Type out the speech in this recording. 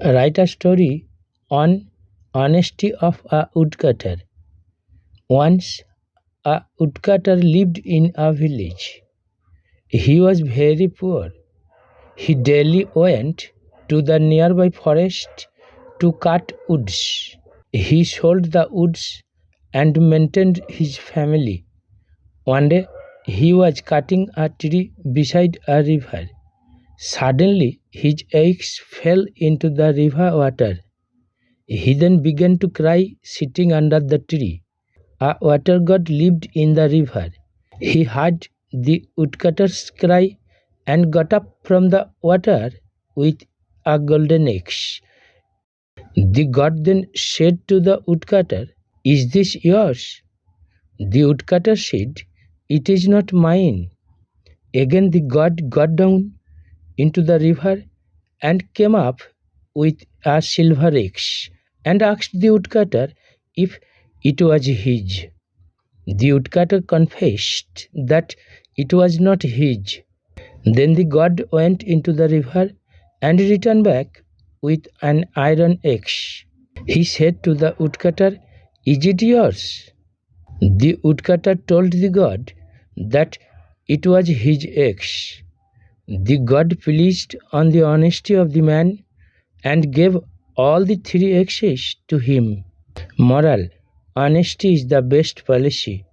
Write a story on honesty of a woodcutter. Once a woodcutter lived in a village. He was very poor. He daily went to the nearby forest to cut woods. He sold the woods and maintained his family. One day he was cutting a tree beside a river. Suddenly his axe fell into the river water. He then began to cry sitting under the tree. A water god lived in the river. He heard the woodcutter's cry and got up from the water with a golden axe. The god then said to the woodcutter, "Is this yours?" The woodcutter said, "It is not mine." Again the god got down into the river and came up with a silver axe and asked the woodcutter if it was his. The woodcutter confessed that it was not his. Then the god went into the river and returned back with an iron axe. He said to the woodcutter, "Is it yours?" The woodcutter told the god that it was his axe. The god pleased on the honesty of the man and gave all the three axes to him. Moral: honesty is the best policy.